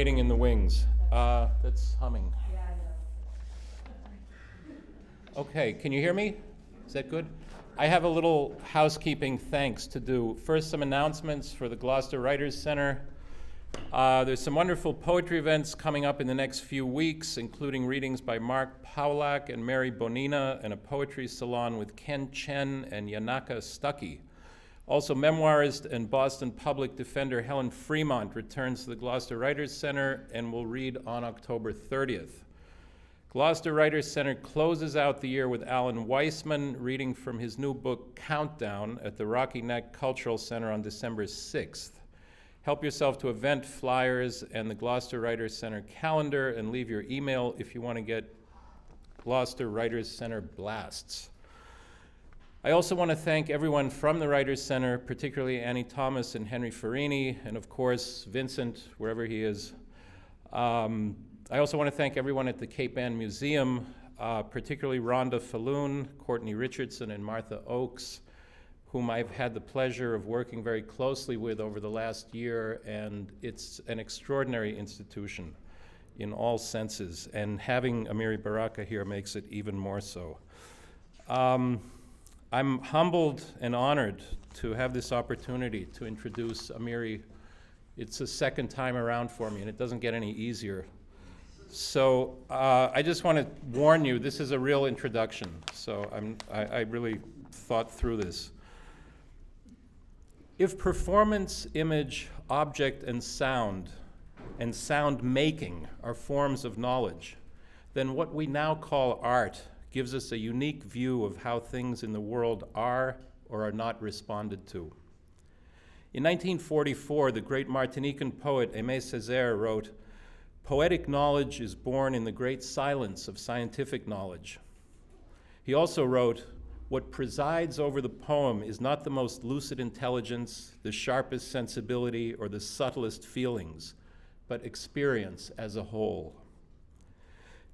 waiting in the wings. That's humming. Okay, can you hear me? Is that good? I have a little housekeeping thanks to do. First, some announcements for the Gloucester Writers Center. There's some wonderful poetry events coming up in the next few weeks, including readings by Mark Paulak and Mary Bonina, and a poetry salon with Ken Chen and Yanaka Stuckey. Also, memoirist and Boston public defender Helen Fremont returns to the Gloucester Writers Center and will read on October 30th. Gloucester Writers Center closes out the year with Alan Weissman reading from his new book, Countdown, at the Rocky Neck Cultural Center on December 6th. Help yourself to event flyers and the Gloucester Writers Center calendar, and leave your email if you want to get Gloucester Writers Center blasts. I also want to thank everyone from the Writers Center, particularly Annie Thomas and Henry Farini, and of course, Vincent, wherever he is. I also want to thank everyone at the Cape Ann Museum, particularly Rhonda Falloon, Courtney Richardson, and Martha Oakes, whom I've had the pleasure of working very closely with over the last year, and it's an extraordinary institution in all senses, and having AmiriBaraka here makes it even more so. I'm humbled and honored to have this opportunity to introduce Amiri. It's the second time around for me, and it doesn't get any easier. So I just want to warn you, this is a real introduction, so I really thought through this. If performance, image, object, and sound making are forms of knowledge, then what we now call art gives us a unique view of how things in the world are or are not responded to. In 1944, the great Martinican poet Aimé Césaire wrote, "Poetic knowledge is born in the great silence of scientific knowledge." He also wrote, "What presides over the poem is not the most lucid intelligence, the sharpest sensibility, or the subtlest feelings, but experience as a whole."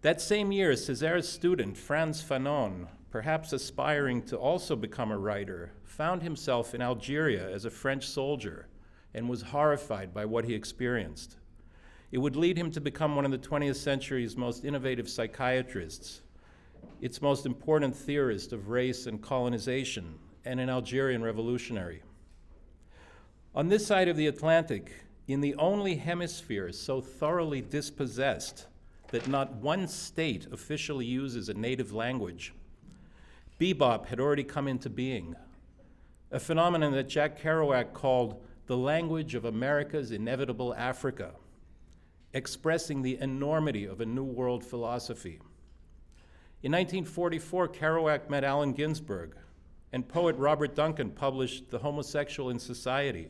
That same year, Césaire's student, Frantz Fanon, perhaps aspiring to also become a writer, found himself in Algeria as a French soldier and was horrified by what he experienced. It would lead him to become one of the 20th century's most innovative psychiatrists, its most important theorist of race and colonization, and an Algerian revolutionary. On this side of the Atlantic, in the only hemisphere so thoroughly dispossessed that not one state officially uses a native language, bebop had already come into being, a phenomenon that Jack Kerouac called the language of America's inevitable Africa, expressing the enormity of a New World philosophy. In 1944, Kerouac met Allen Ginsberg, and poet Robert Duncan published The Homosexual in Society,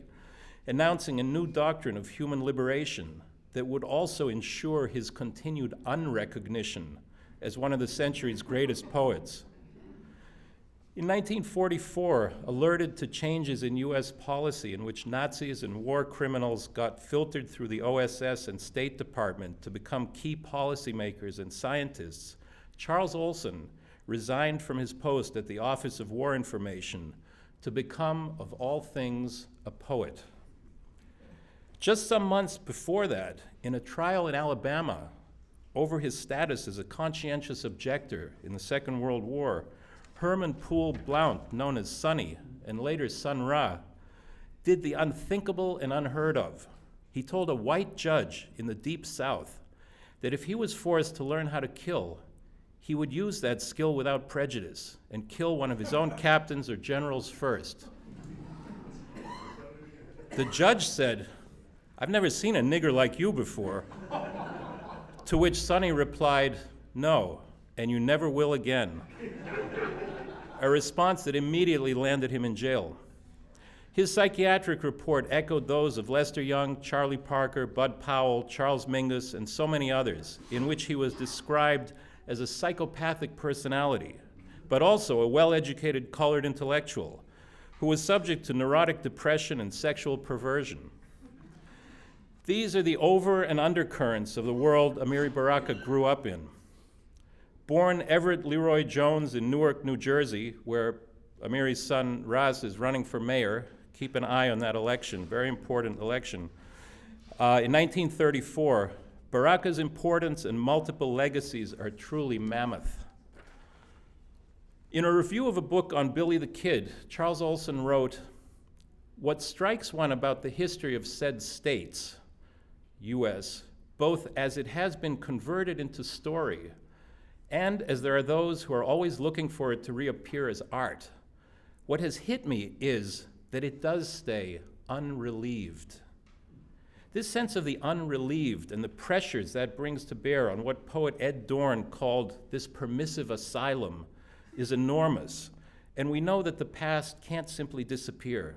announcing a new doctrine of human liberation that would also ensure his continued unrecognition as one of the century's greatest poets. In 1944, alerted to changes in US policy in which Nazis and war criminals got filtered through the OSS and State Department to become key policymakers and scientists, Charles Olson resigned from his post at the Office of War Information to become, of all things, a poet. Just some months before that, in a trial in Alabama over his status as a conscientious objector in the Second World War, Herman Poole Blount, known as Sonny, and later Sun Ra, did the unthinkable and unheard of. He told a white judge in the Deep South that if he was forced to learn how to kill, he would use that skill without prejudice and kill one of his own captains or generals first. The judge said, "I've never seen a nigger like you before." To which Sonny replied, "No, and you never will again." A response that immediately landed him in jail. His psychiatric report echoed those of Lester Young, Charlie Parker, Bud Powell, Charles Mingus, and so many others, in which he was described as a psychopathic personality, but also a well-educated colored intellectual who was subject to neurotic depression and sexual perversion. These are the over and undercurrents of the world AmiriBaraka grew up in. Born Everett Leroy Jones in Newark, New Jersey, where Amiri's son Raz is running for mayor. Keep an eye on that election, very important election. In 1934, Baraka's importance and multiple legacies are truly mammoth. In a review of a book on Billy the Kid, Charles Olson wrote, "What strikes one about the history of said states, U.S., both as it has been converted into story and as there are those who are always looking for it to reappear as art, what has hit me is that it does stay unrelieved." This sense of the unrelieved and the pressures that brings to bear on what poet Ed Dorn called this permissive asylum is enormous, and we know that the past can't simply disappear.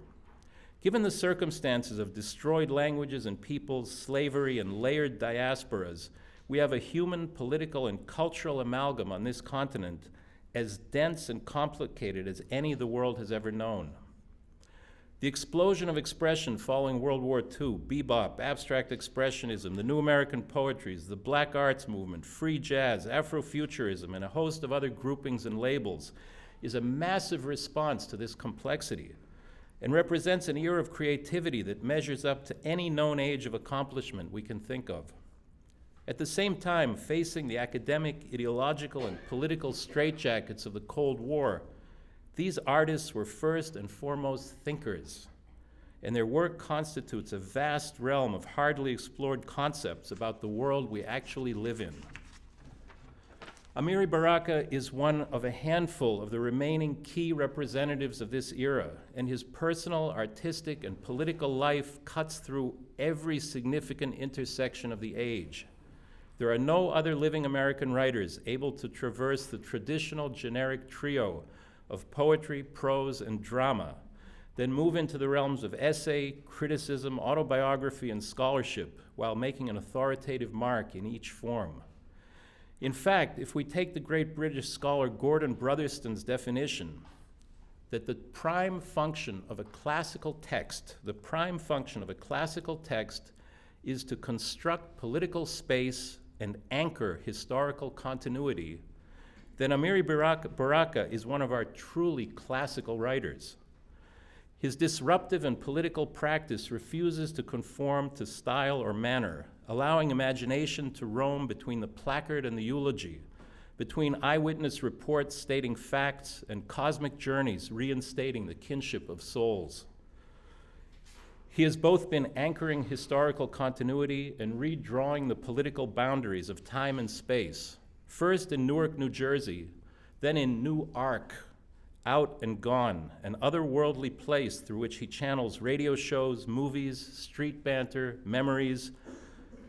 Given the circumstances of destroyed languages and peoples, slavery, and layered diasporas, we have a human, political, and cultural amalgam on this continent as dense and complicated as any the world has ever known. The explosion of expression following World War II, bebop, abstract expressionism, the new American poetries, the black arts movement, free jazz, Afrofuturism, and a host of other groupings and labels is a massive response to this complexity and represents an era of creativity that measures up to any known age of accomplishment we can think of. At the same time, facing the academic, ideological, and political straitjackets of the Cold War, these artists were first and foremost thinkers, and their work constitutes a vast realm of hardly explored concepts about the world we actually live in. AmiriBaraka is one of a handful of the remaining key representatives of this era, and his personal, artistic, and political life cuts through every significant intersection of the age. There are no other living American writers able to traverse the traditional generic trio of poetry, prose, and drama, then move into the realms of essay, criticism, autobiography, and scholarship while making an authoritative mark in each form. In fact, if we take the great British scholar Gordon Brotherston's definition that the prime function of a classical text, is to construct political space and anchor historical continuity, then AmiriBaraka is one of our truly classical writers. His disruptive and political practice refuses to conform to style or manner, allowing imagination to roam between the placard and the eulogy, between eyewitness reports stating facts and cosmic journeys reinstating the kinship of souls. He has both been anchoring historical continuity and redrawing the political boundaries of time and space, first in Newark, New Jersey, then in New Ark, Out and Gone, an otherworldly place through which he channels radio shows, movies, street banter, memories,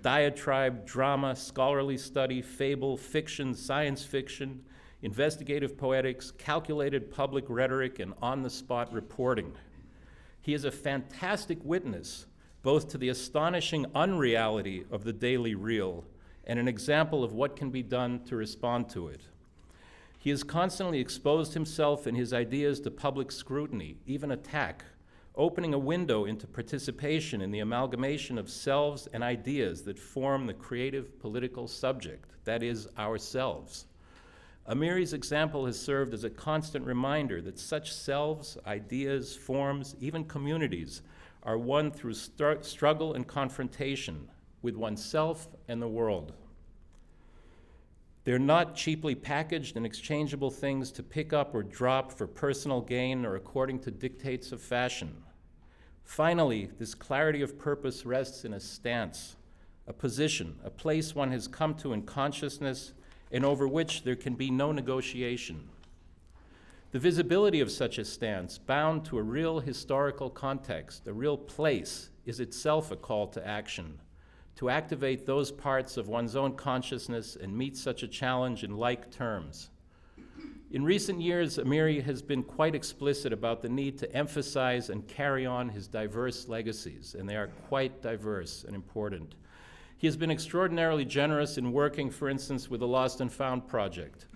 diatribe, drama, scholarly study, fable, fiction, science fiction, investigative poetics, calculated public rhetoric, and on-the-spot reporting. He is a fantastic witness both to the astonishing unreality of the daily real and an example of what can be done to respond to it. He has constantly exposed himself and his ideas to public scrutiny, even attack, opening a window into participation in the amalgamation of selves and ideas that form the creative political subject, that is, ourselves. Amiri's example has served as a constant reminder that such selves, ideas, forms, even communities are won through struggle and confrontation with oneself and the world. They're not cheaply packaged and exchangeable things to pick up or drop for personal gain or according to dictates of fashion. Finally, this clarity of purpose rests in a stance, a position, a place one has come to in consciousness and over which there can be no negotiation. The visibility of such a stance, bound to a real historical context, a real place, is itself a call to action, to activate those parts of one's own consciousness and meet such a challenge in like terms. In recent years, Amiri has been quite explicit about the need to emphasize and carry on his diverse legacies, and they are quite diverse and important. He has been extraordinarily generous in working, for instance, with the Lost and Found Project.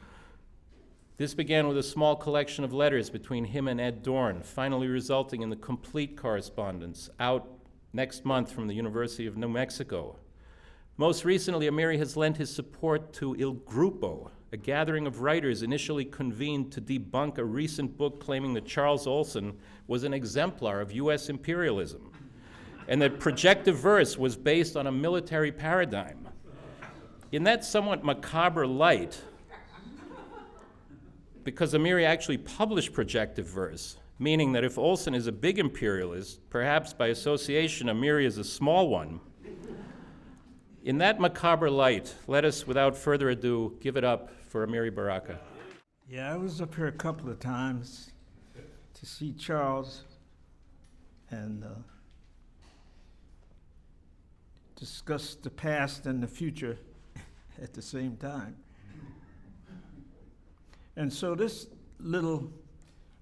This began with a small collection of letters between him and Ed Dorn, finally resulting in the complete correspondence out next month from the University of New Mexico. Most recently, Amiri has lent his support to Il Gruppo, a gathering of writers initially convened to debunk a recent book claiming that Charles Olson was an exemplar of US imperialism. and that projective verse was based on a military paradigm. In that somewhat macabre light, because Amiri actually published projective verse, meaning that if Olson is a big imperialist, perhaps by association Amiri is a small one, in that macabre light, let us, without further ado, give it up for AmiriBaraka. Yeah, I was up here a couple of times to see Charles and discuss the past and the future at the same time. And so this little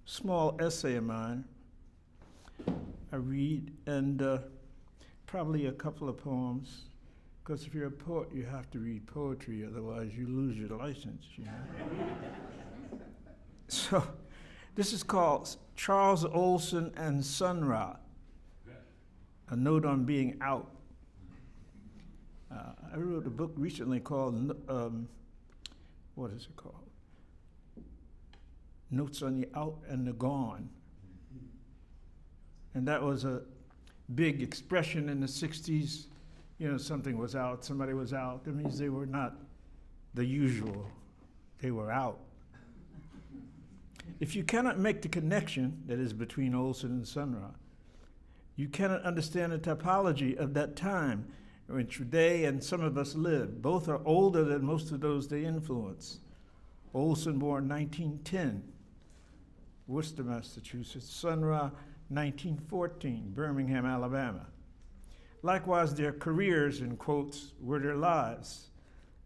small essay of mine, I read, and probably a couple of poems, because if you're a poet, you have to read poetry, otherwise you lose your license, you know. So this is called Charles Olson and Sun Ra, a note on being out. I wrote a book recently called, what is it called? Notes on the Out and the Gone. And that was a big expression in the 60s. You know, something was out, somebody was out. That means they were not the usual, they were out. If you cannot make the connection that is between Olson and Sun Ra, you cannot understand the typology of that time in which they and some of us lived. Both are older than most of those they influenced. Olson born 1910, Worcester, Massachusetts. Sun Ra, 1914, Birmingham, Alabama. Likewise, their careers, in quotes, were their lives,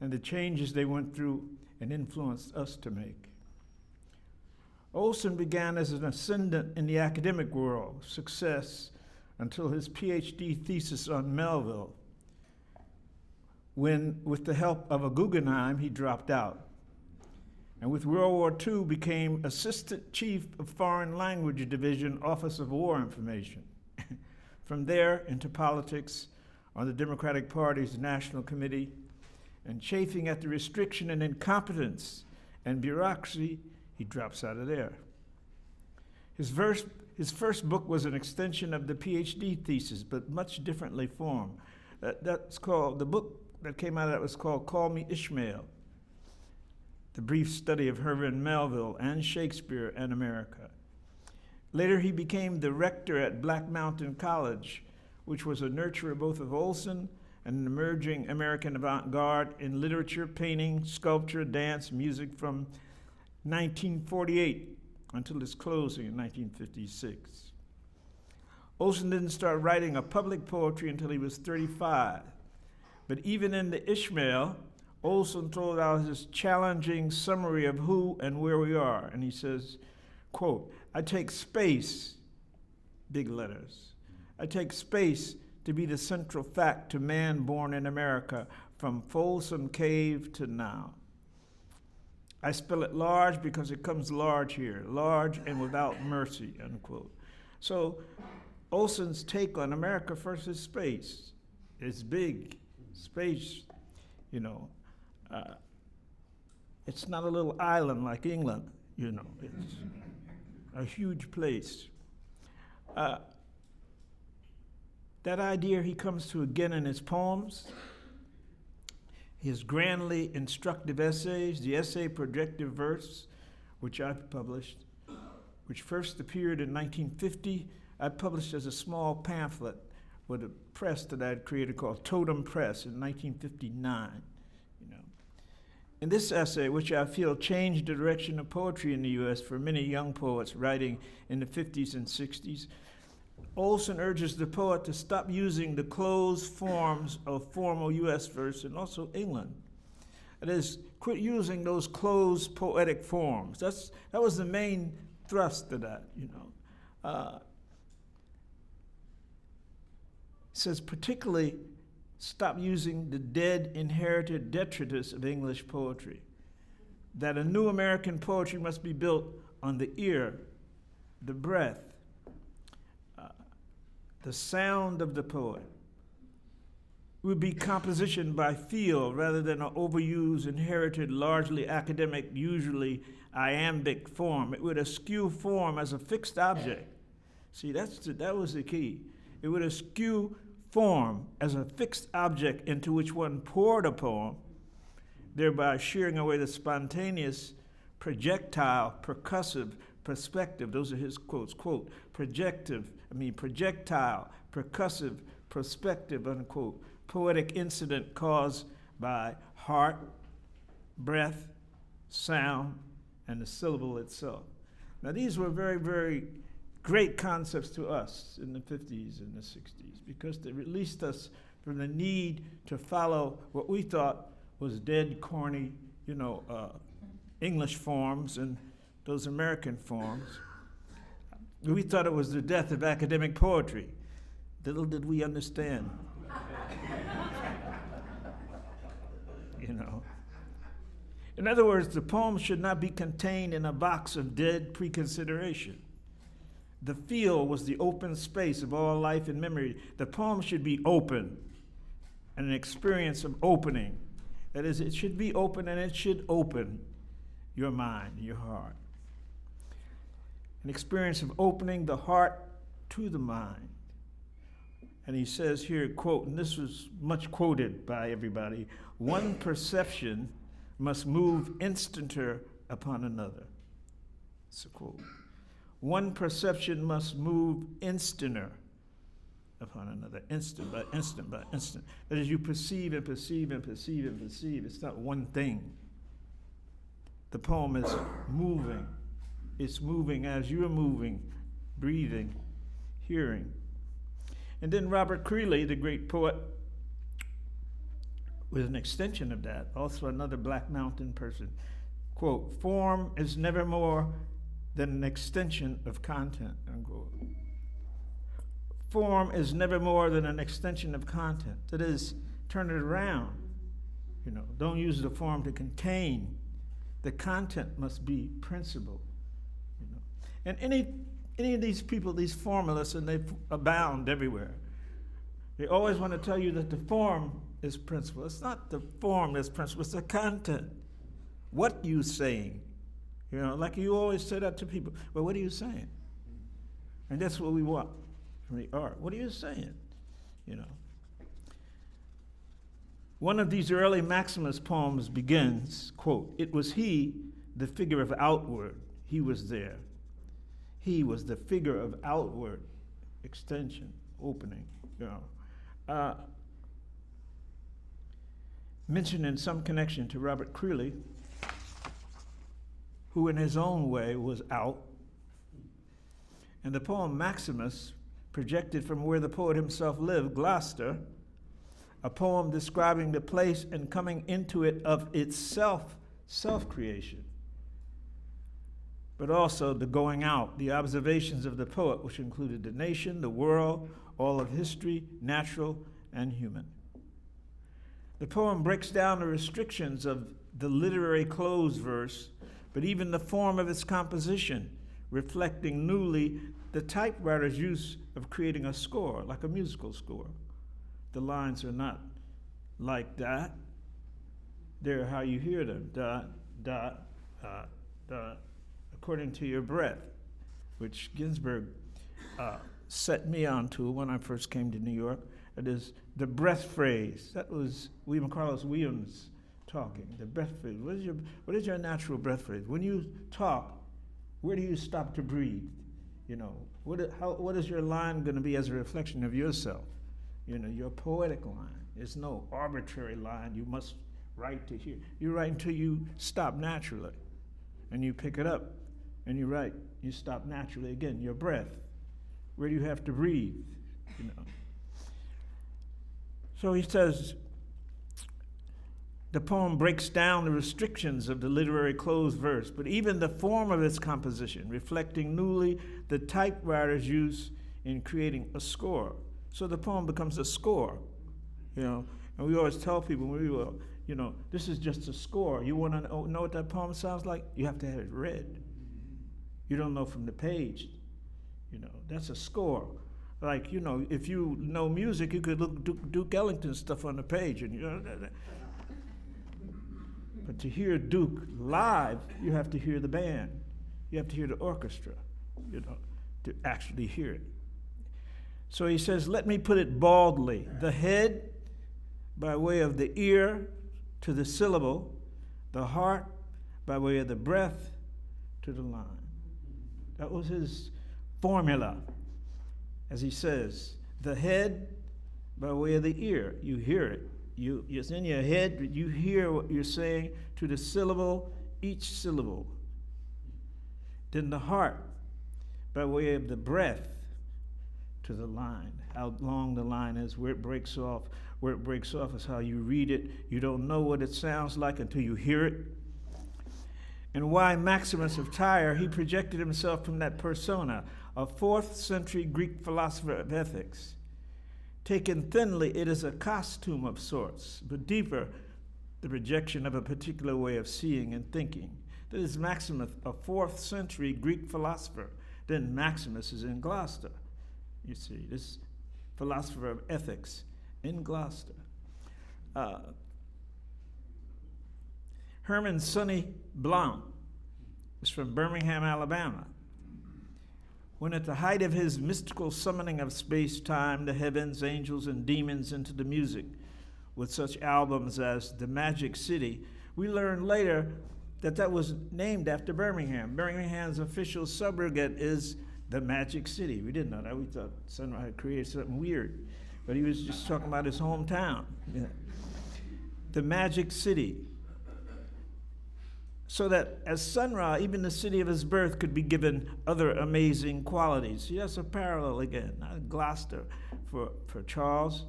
and the changes they went through and influenced us to make. Olson began as an ascendant in the academic world, success, until his PhD thesis on Melville, when, with the help of a Guggenheim, he dropped out. And with World War II, became Assistant Chief of Foreign Language Division, Office of War Information. From there into politics on the Democratic Party's National Committee, and chafing at the restriction and incompetence and bureaucracy, he drops out of there. His first book was an extension of the PhD thesis, but much differently formed. That's called, the book that came out of that was called Call Me Ishmael, the brief study of Herman Melville and Shakespeare and America. Later, he became the rector at Black Mountain College, which was a nurturer both of Olson and an emerging American avant-garde in literature, painting, sculpture, dance, music from 1948 until its closing in 1956. Olson didn't start writing a public poetry until he was 35. But even in the Ishmael, Olson told out his challenging summary of who and where we are. And he says, quote, I take space, big letters, I take space to be the central fact to man born in America from Folsom Cave to now. I spell it large because it comes large here, large and without mercy, unquote. So Olson's take on America first is space. It's big, space, you know. It's not a little island like England, you know. It's a huge place. That idea he comes to again in his poems, his grandly instructive essays, the essay Projective Verse, which I published, which first appeared in 1950. I published as a small pamphlet with a press that I had created called Totem Press in 1959. You know. In this essay, which I feel changed the direction of poetry in the U.S. for many young poets writing in the 50s and 60s, Olson urges the poet to stop using the closed forms of formal U.S. verse and also England. That is, quit using those closed poetic forms. That was the main thrust of that, you know. Says particularly stop using the dead inherited detritus of English poetry, that a new American poetry must be built on the ear, the breath, the sound of the poet. It would be composition by feel rather than an overused, inherited, largely academic, usually iambic form. It would eschew form as a fixed object. See, that was the key. It would eschew form as a fixed object into which one poured a poem, thereby shearing away the spontaneous, projectile, percussive perspective. Those are his quotes, quote, projectile, percussive, perspective, unquote, poetic incident caused by heart, breath, sound, and the syllable itself. Now these were very, very great concepts to us in the 50s and the 60s because they released us from the need to follow what we thought was dead, corny, English forms and those American forms. We thought it was the death of academic poetry. Little did we understand. In other words, the poem should not be contained in a box of dead preconsideration. The field was the open space of all life and memory. The poem should be open, and an experience of opening. That is, it should be open, and it should open your mind, your heart. An experience of opening the heart to the mind. And he says here, quote, and this was much quoted by everybody, one perception must move instanter upon another. It's a quote. One perception must move instanter upon another, instant by instant by instant. That is, you perceive and perceive and perceive and perceive. It's not one thing. The poem is moving. It's moving as you're moving, breathing, hearing. And then Robert Creeley, the great poet, was an extension of that, also another Black Mountain person. Quote, form is never more than an extension of content, unquote. Form is never more than an extension of content. That is, turn it around. Don't use the form to contain. The content must be principle. And any of these people, these formalists, and they abound everywhere, they always want to tell you that the form is principle. It's not the form that's principle, it's the content. What you saying? Like you always say that to people. Well, what are you saying? And that's what we want from the art. What are you saying? One of these early Maximus poems begins, quote, it was he, the figure of outward. He was there. He was the figure of outward extension, opening, mentioned in some connection to Robert Creeley, who in his own way was out. And the poem Maximus, projected from where the poet himself lived, Gloucester, a poem describing the place and coming into it of itself, self-creation, but also the going out, the observations of the poet, which included the nation, the world, all of history, natural and human. The poem breaks down the restrictions of the literary close verse, but even the form of its composition, reflecting newly the typewriter's use of creating a score, like a musical score. The lines are not like that. They're how you hear them, dot, dot, dot, according to your breath, which Ginsberg set me onto when I first came to New York. It is the breath phrase. That was William Carlos Williams talking, the breath phrase. What is your natural breath phrase? When you talk, where do you stop to breathe? What is your line going to be as a reflection of yourself? Your poetic line. There's no arbitrary line you must write to hear. You write until you stop naturally, and you pick it up, and you write. You stop naturally again. Your breath. Where do you have to breathe? So he says, the poem breaks down the restrictions of the literary close verse, but even the form of its composition, reflecting newly the typewriter's use in creating a score. So the poem becomes a score, and we always tell people, this is just a score. You want to know what that poem sounds like? You have to have it read. You don't know from the page, that's a score. Like, if you know music, you could look Duke Ellington stuff on the page, but to hear Duke live, you have to hear the band. You have to hear the orchestra, to actually hear it. So he says, let me put it baldly. The head by way of the ear to the syllable, the heart by way of the breath to the line. That was his formula. As he says, the head by way of the ear. You hear it. It's in your head, you hear what you're saying to the syllable, each syllable. Then the heart by way of the breath to the line. How long the line is, where it breaks off. Where it breaks off is how you read it. You don't know what it sounds like until you hear it. And why Maximus of Tyre, he projected himself from that persona, a 4th century Greek philosopher of ethics. Taken thinly, it is a costume of sorts, but deeper, the projection of a particular way of seeing and thinking. That is Maximus, a 4th century Greek philosopher. Then Maximus is in Gloucester. You see, this philosopher of ethics in Gloucester. Herman Sonny Blount is from Birmingham, Alabama. When at the height of his mystical summoning of space-time, the heavens, angels, and demons into the music, with such albums as The Magic City, we learned later that was named after Birmingham. Birmingham's official suffragette is The Magic City. We didn't know that. We thought Sun Ra had created something weird, but he was just talking about his hometown. Yeah. The Magic City. So that as Sun Ra, even the city of his birth could be given other amazing qualities. See, that's a parallel again. Gloucester for Charles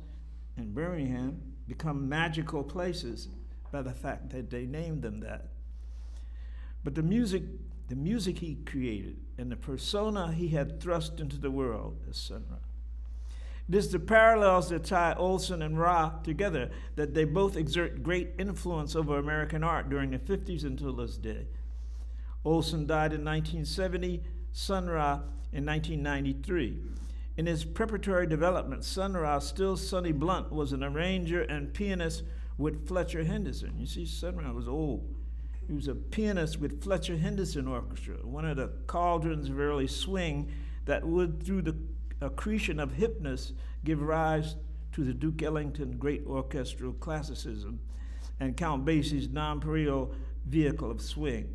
and Birmingham become magical places by the fact that they named them that. But the music he created and the persona he had thrust into the world is Sun Ra. It is the parallels that tie Olson and Ra together, that they both exert great influence over American art during the 50s until this day. Olson died in 1970, Sun Ra in 1993. In his preparatory development, Sun Ra, still Sonny Blount, was an arranger and pianist with Fletcher Henderson. You see, Sun Ra was old. He was a pianist with Fletcher Henderson Orchestra, one of the cauldrons of early swing that would, through the accretion of hypnosis, give rise to the Duke Ellington great orchestral classicism and Count Basie's nonpareil vehicle of swing.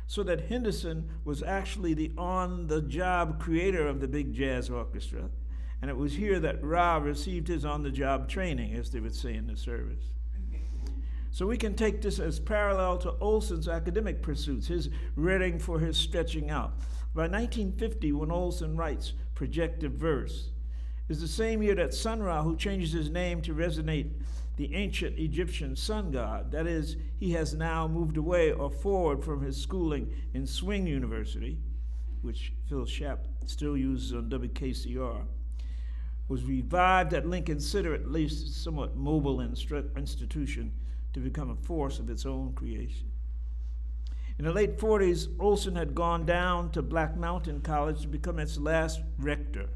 So that Henderson was actually the on-the-job creator of the big jazz orchestra, and it was here that Ra received his on-the-job training, as they would say in the service. So we can take this as parallel to Olson's academic pursuits, his reading for his stretching out. By 1950, when Olson writes projective verse, is the same year that Sun Ra, who changes his name to resonate the ancient Egyptian sun god, that is, he has now moved away or forward from his schooling in Swing University, which Phil Schaap still uses on WKCR, was revived at Lincoln Center, at least a somewhat mobile institution, to become a force of its own creation. In the late 40s, Olson had gone down to Black Mountain College to become its last rector,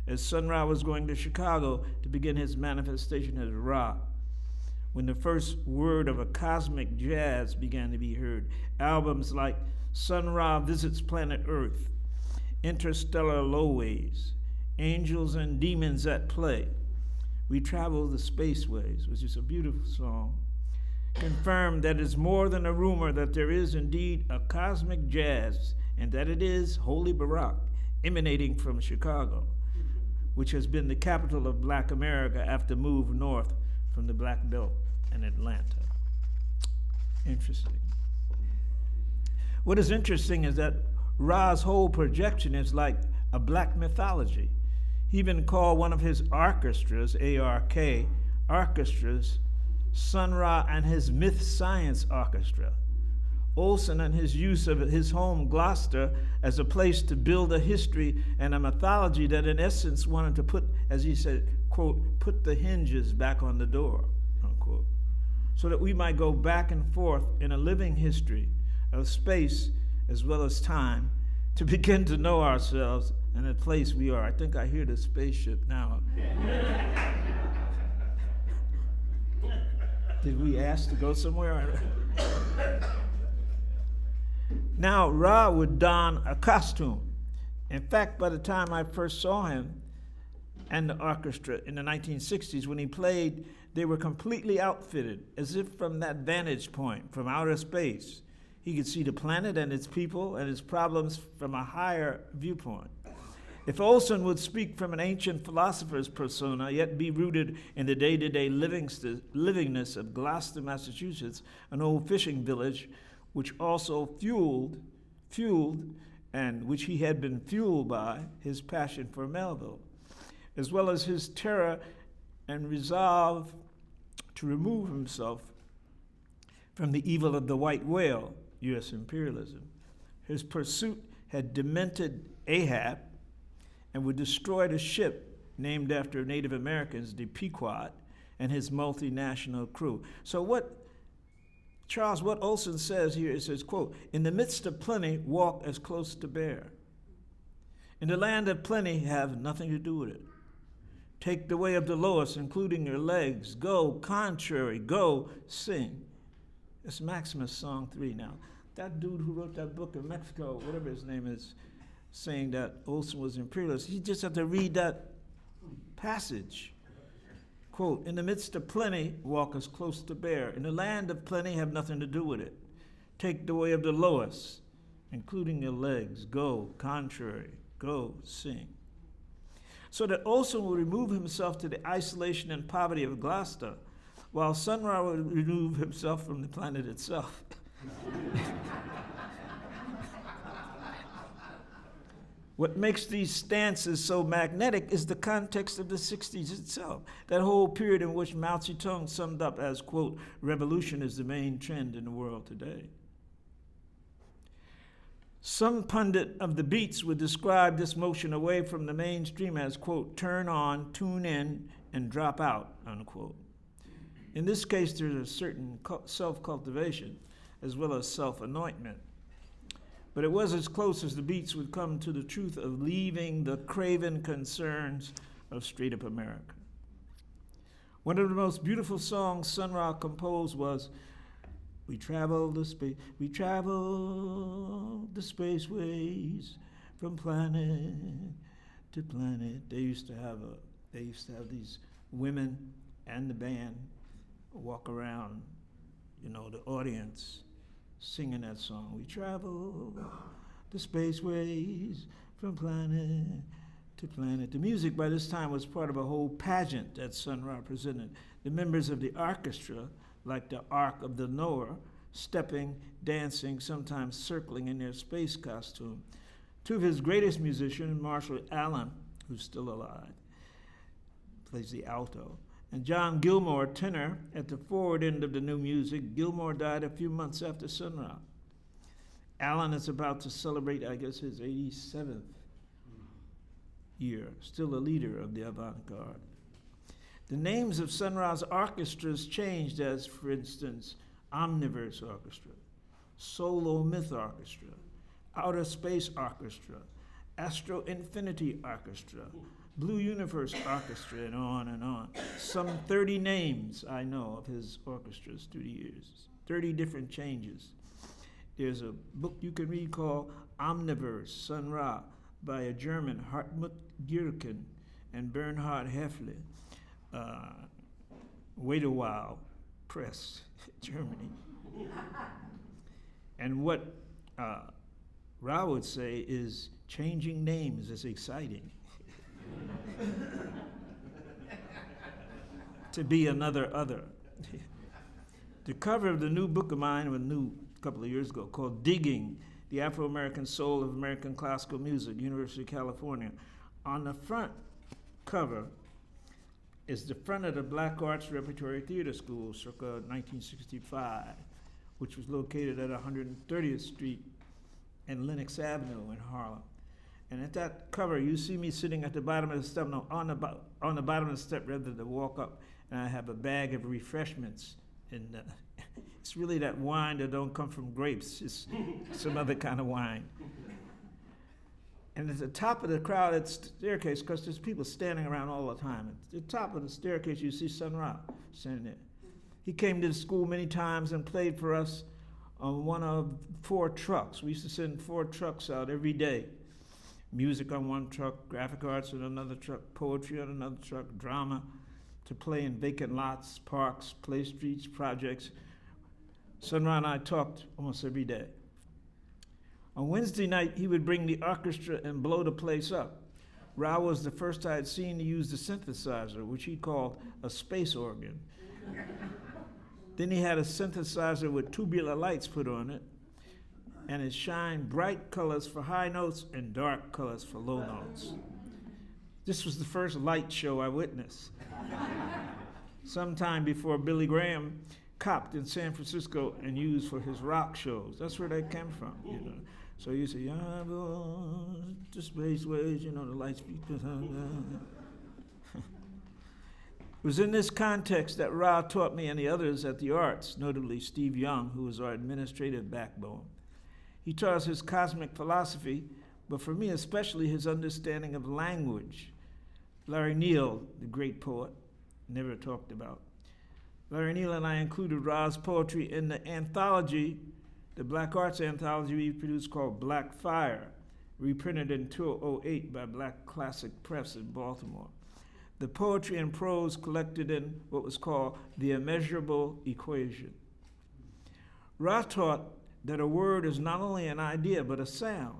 as Sun Ra was going to Chicago to begin his manifestation as Ra. When the first word of a cosmic jazz began to be heard, albums like Sun Ra Visits Planet Earth, Interstellar Lowways, Angels and Demons at Play, We Travel the Spaceways, which is a beautiful song, confirmed that it's more than a rumor that there is indeed a cosmic jazz, and that it is AmiriBaraka, emanating from Chicago, which has been the capital of Black America after move north from the Black Belt and Atlanta. Interesting. What is interesting is that Ra's whole projection is like a black mythology. He even called one of his orchestras, ARK, orchestras, Sun Ra and his Myth Science Orchestra. Olson and his use of his home Gloucester as a place to build a history and a mythology that in essence wanted to put, as he said, quote, put the hinges back on the door, unquote, so that we might go back and forth in a living history of space as well as time to begin to know ourselves and the place we are. I think I hear the spaceship now. Did we ask to go somewhere? Now, Ra would don a costume. In fact, by the time I first saw him, and the orchestra in the 1960s. When he played, they were completely outfitted, as if from that vantage point, from outer space, he could see the planet and its people and its problems from a higher viewpoint. If Olson would speak from an ancient philosopher's persona, yet be rooted in the day-to-day livingness of Gloucester, Massachusetts, an old fishing village, which also fueled, and which he had been fueled by his passion for Melville, as well as his terror and resolve to remove himself from the evil of the white whale, U.S. imperialism. His pursuit had demented Ahab and would destroy the ship named after Native Americans, the Pequot, and his multinational crew. So what Olson says here, it says, quote, "In the midst of plenty, walk as close to bear. In the land of plenty, have nothing to do with it. Take the way of the lowest, including your legs. Go contrary, go sing." It's Maximus, Song 3 now. That dude who wrote that book in Mexico, whatever his name is, saying that Olson was imperialist, he just had to read that passage. Quote, "In the midst of plenty, walk as close to bear. In the land of plenty, have nothing to do with it. Take the way of the lowest, including your legs. Go contrary, go sing." So that Olson would remove himself to the isolation and poverty of Gloucester, while Sun Ra would remove himself from the planet itself. What makes these stances so magnetic is the context of the 60s itself, that whole period in which Mao Zedong summed up as, quote, "Revolution is the main trend in the world today." Some pundit of the beats would describe this motion away from the mainstream as, quote, "turn on, tune in, and drop out," unquote. In this case, there's a certain self-cultivation as well as self-anointment. But it was as close as the beats would come to the truth of leaving the craven concerns of straight-up America. One of the most beautiful songs Sun Ra composed was, we travel the spaceways from planet to planet." They used to have these women and the band walk around, the audience, singing that song. We travel the spaceways from planet to planet. The music by this time was part of a whole pageant that Sun Ra presented. The members of the orchestra, like the Ark of the Noah, stepping, dancing, sometimes circling in their space costume. Two of his greatest musicians, Marshall Allen, who's still alive, plays the alto, and John Gilmore, tenor, at the forward end of the new music. Gilmore died a few months after Sun Ra. Allen is about to celebrate, I guess, his 87th year, still a leader of the avant-garde. The names of Sun Ra's orchestras changed as, for instance, Omniverse Orchestra, Solo Myth Orchestra, Outer Space Orchestra, Astro Infinity Orchestra, Blue Universe Orchestra, and on and on. Some 30 names I know of his orchestras through the years, 30 different changes. There's a book you can read called Omniverse, Sun Ra, by a German, Hartmut Gierken and Bernhard Heffle, Wait a While Press, Germany. And what Ra would say is, changing names is exciting. To be another other. The cover of the new book of mine, a couple of years ago, called Digging, the Afro-American Soul of American Classical Music, University of California. On the front cover is the front of the Black Arts Repertory Theater School, circa 1965, which was located at 130th Street and Lenox Avenue in Harlem. And at that cover, you see me sitting at the bottom of the step, no, on the bottom of the step rather than walk up, and I have a bag of refreshments. And it's really that wine that don't come from grapes. It's some other kind of wine. And at the top of the crowded staircase, because there's people standing around all the time, at the top of the staircase, you see Sun Ra standing there. He came to the school many times and played for us on one of 4 trucks. We used to send 4 trucks out every day music on one truck, graphic arts on another truck, poetry on another truck, drama to play in vacant lots, parks, play streets, projects. Sun Ra and I talked almost every day. On Wednesday night, he would bring the orchestra and blow the place up. Ra was the first I had seen to use the synthesizer, which he called a space organ. Then he had a synthesizer with tubular lights put on it, and it shined bright colors for high notes and dark colors for low notes. This was the first light show I witnessed. Sometime before Billy Graham copped in San Francisco and used for his rock shows. That's where they came from, you know. So you say, "I go to spaceways," you know, the lights. It was in this context that Ra taught me and the others at the arts, notably Steve Young, who was our administrative backbone. He taught us his cosmic philosophy, but for me especially his understanding of language. Larry Neal, the great poet, never talked about. Larry Neal and I included Ra's poetry in the anthology, the Black Arts anthology we produced called Black Fire, reprinted in 2008 by Black Classic Press in Baltimore. The poetry and prose collected in what was called the immeasurable equation. Ra taught that a word is not only an idea, but a sound.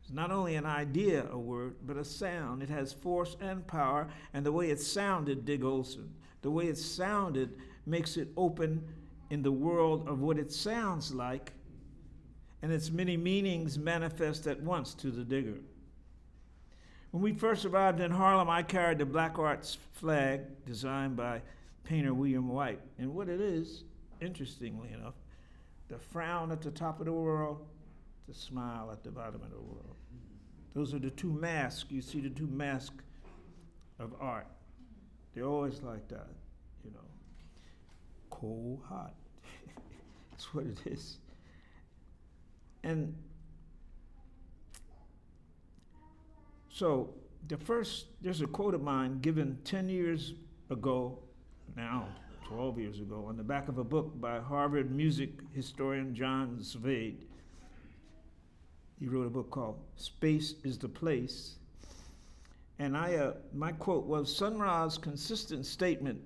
It's not only an idea, a word, but a sound. It has force and power, and the way it sounded, dig Olson, the way it sounded makes it open in the world of what it sounds like, and its many meanings manifest at once to the digger. When we first arrived in Harlem, I carried the Black Arts flag designed by painter William White. And what it is, interestingly enough, the frown at the top of the world, the smile at the bottom of the world. Those are the two masks. You see the two masks of art. They're always like that, you know. Cold, hot. That's what it is. And so there's a quote of mine given 10 years ago, now 12 years ago, on the back of a book by Harvard music historian John Zvade. He wrote a book called Space is the Place. And my quote was, Sun Ra's consistent statement,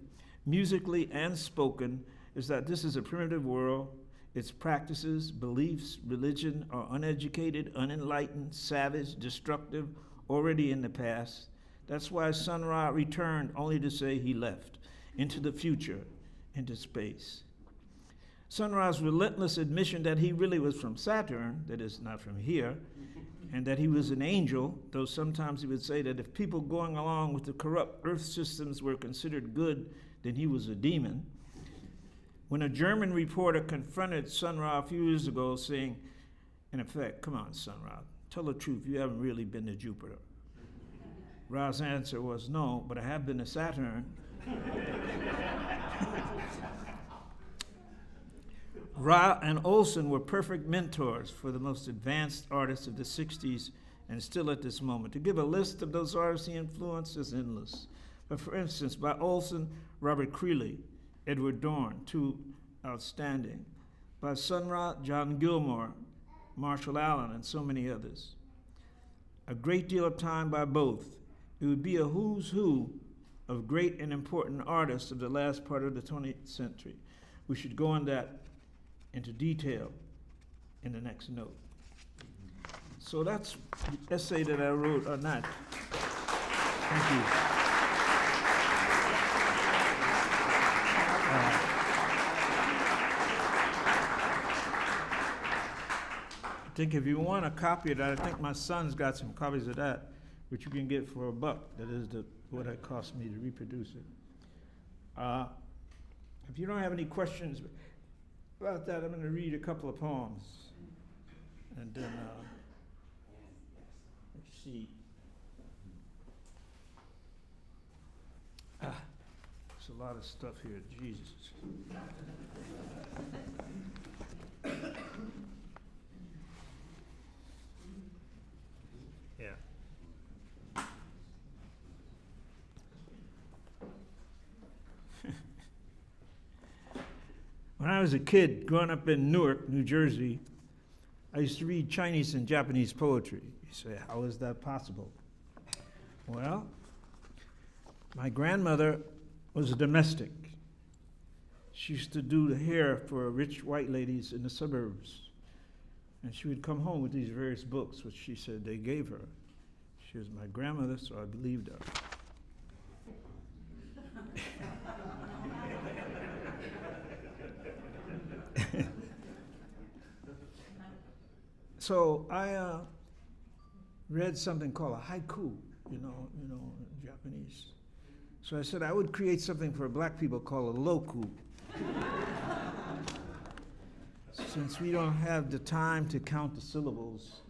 musically and spoken, is that this is a primitive world. Its practices, beliefs, religion are uneducated, unenlightened, savage, destructive, already in the past. That's why Sun Ra returned only to say he left, into the future, into space. Sun Ra's relentless admission that he really was from Saturn, that is not from here, and that he was an angel, though sometimes he would say that if people going along with the corrupt Earth systems were considered good, then he was a demon. When a German reporter confronted Sun Ra a few years ago saying, in effect, "Come on, Sun Ra, tell the truth, you haven't really been to Jupiter." Ra's answer was, "No, but I have been to Saturn." Ra and Olson were perfect mentors for the most advanced artists of the 60s and still at this moment. To give a list of those artists he influenced is endless. But for instance, by Olson, Robert Creeley, Edward Dorn, two outstanding. By Sun Ra, John Gilmore, Marshall Allen, and so many others. A great deal of time by both. It would be a who's who of great and important artists of the last part of the 20th century. We should go on that into detail in the next note. So that's the essay that I wrote on that. Thank you. I think if you want a copy of that, I think my son's got some copies of that, which you can get for $1. That is what it cost me to reproduce it. If you don't have any questions about that, I'm going to read a couple of poems. And then, let's see. There's a lot of stuff here, Jesus. Yeah. When I was a kid growing up in Newark, New Jersey, I used to read Chinese and Japanese poetry. You say, how is that possible? Well, my grandmother was a domestic. She used to do the hair for rich white ladies in the suburbs. And she would come home with these various books, which she said they gave her. She was my grandmother, so I believed her. So I read something called a haiku, you know, in Japanese. So I said I would create something for black people called a loku. Since we don't have the time to count the syllables,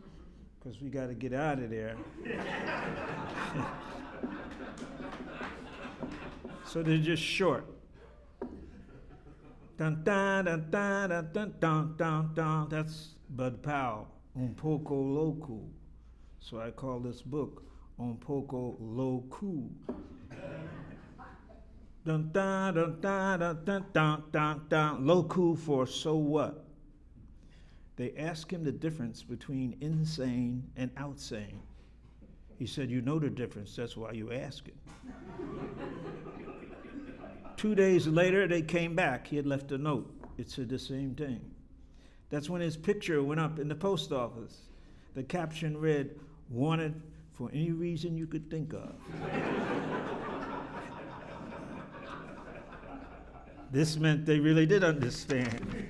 because we got to get out of there. So they're just short. Dun dun dun dun dun dun dun dun dun. That's Bud Powell, Un Poco Loku. So I call this book Un Poco Loku. Dun dun dun dun dun dun dun dun dun. Loku for so what? They asked him the difference between insane and outsane. He said, you know the difference, that's why you ask it. 2 days later, they came back. He had left a note. It said the same thing. That's when his picture went up in the post office. The caption read, wanted for any reason you could think of. This meant they really did understand.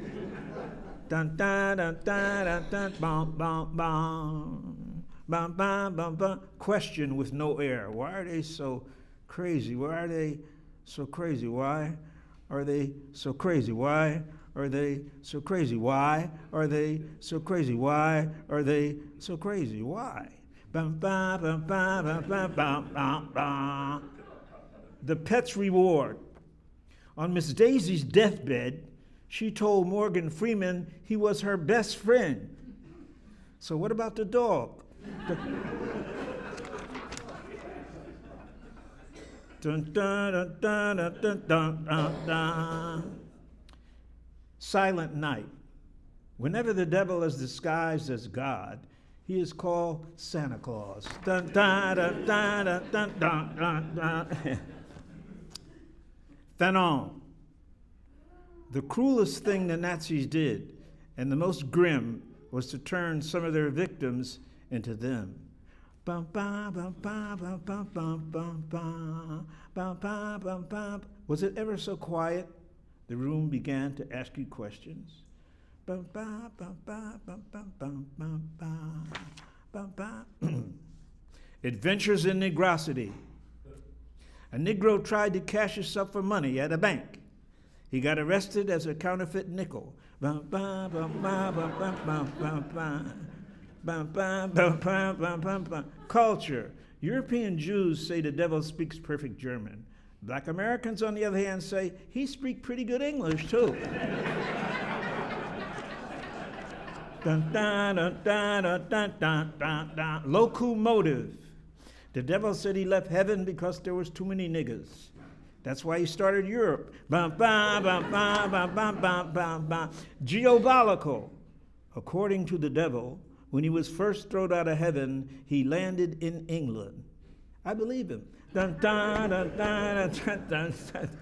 Dun dun dun dun dun dun bum bum bum bum bum bum bum. Question with no air. Why are they so crazy? Why are they so crazy? Why are they so crazy? Why are they so crazy? Why are they so crazy? Why are they so crazy? Why? Bum bum bum bum bum bum bum bum bum. The pet's reward. On Miss Daisy's deathbed, she told Morgan Freeman he was her best friend. So what about the dog? Dun, dun, dun, dun, dun, dun, dun, dun. Silent night. Whenever the devil is disguised as God, he is called Santa Claus. Dun, dun, dun, dun, dun, dun, dun, dun, dun. Fanon. The cruelest thing the Nazis did, and the most grim, was to turn some of their victims into them. Bum, bum, bum, bum, bum, bum, bum, bum, bum, bum, bum, bum, bum. Was it ever so quiet? The room began to ask you questions. Bum, bum, bum, bum, bum, bum, bum, bum, bum, bum, bum. Adventures in Negrosity. A Negro tried to cash himself for money at a bank. He got arrested as a counterfeit nickel. Bum, bum, bum, bum, bum, bum, bum, bum, bum. Bum, bum, bum, bum, bum, bum, bum. Culture. European Jews say the devil speaks perfect German. Black Americans, on the other hand, say he speaks pretty good English, too. Dun, dun, dun, dun, dun, dun, dun, dun, dun. Locomotive. The devil said he left heaven because there was too many niggas. That's why he started Europe. Bum, bum, bum, bum, bum, bum, bum, bum, bum. Geobolical. According to the devil, when he was first thrown out of heaven, he landed in England. I believe him. Dun, dun, dun, dun, dun, dun, dun.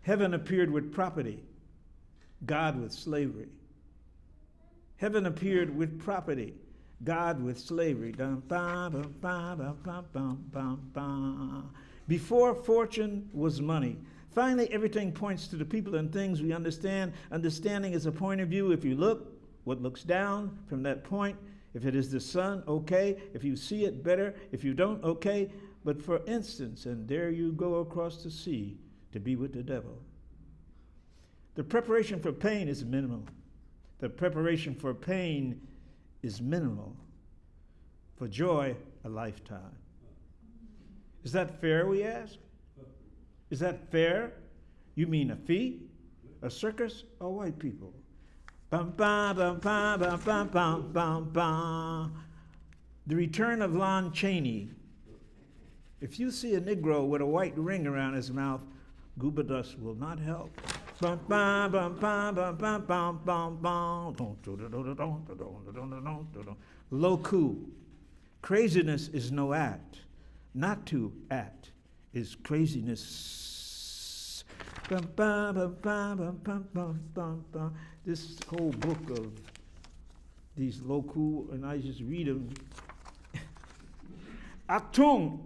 Heaven appeared with property, God with slavery. Heaven appeared with property, God with slavery. Dun, bum, bum, bum, bum, bum, bum, bum, bum. Before fortune was money. Finally, everything points to the people and things we understand. Understanding is a point of view. If you look, what looks down from that point? If it is the sun, okay. If you see it, better. If you don't, okay. But for instance, and there you go across the sea to be with the devil. The preparation for pain is minimal. The preparation for pain is minimal. For joy, a lifetime. Is that fair, we ask? Is that fair? You mean a fee, a circus, or white people? Bum, bum, bum, bum, bum, bum, bum, bum, bum. The return of Lon Chaney. If you see a Negro with a white ring around his mouth, Gooba dust will not help. Bum, bum, bum, bum, bum, bum, bum, bum, bum. Loku. Craziness is no act. Not to act is craziness. Bum, bum, bum, bum, bum, bum, bum, bum, bum. This whole book of these loku, and I just read them. Achtung.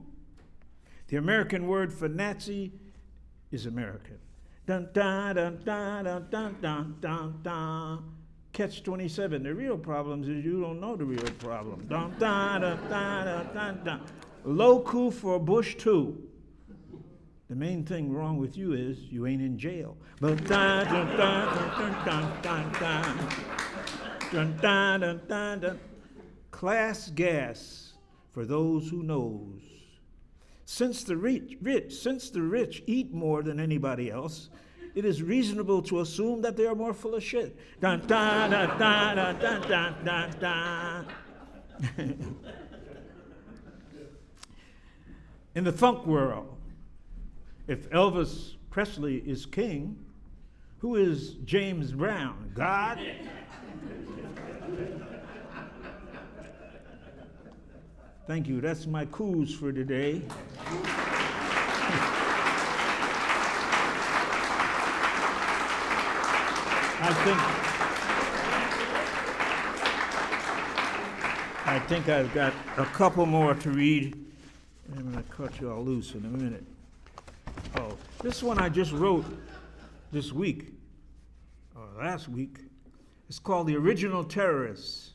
The American word for Nazi is American. Dun, dun, dun, dun, dun, dun, dun, dun, dun. Catch 27. The real problem is you don't know the real problem. Dun, dun, dun, dun, dun, dun, dun. Loku for Bush 2. The main thing wrong with you is you ain't in jail. Dun, dun, dun, dun, dun, dun, dun, dun. Dun, dun, dun, dun, dun. Class gas for those who knows. Since the rich eat more than anybody else, it is reasonable to assume that they are more full of shit. Dun, dun, dun, dun, dun, dun, dun, dun, dun. In the funk world, if Elvis Presley is king, who is James Brown? God? Thank you. That's my coups for today. I think I've got a couple more to read. I'm going to cut you all loose in a minute. Oh, this one I just wrote this week, or last week. It's called The Original Terrorists.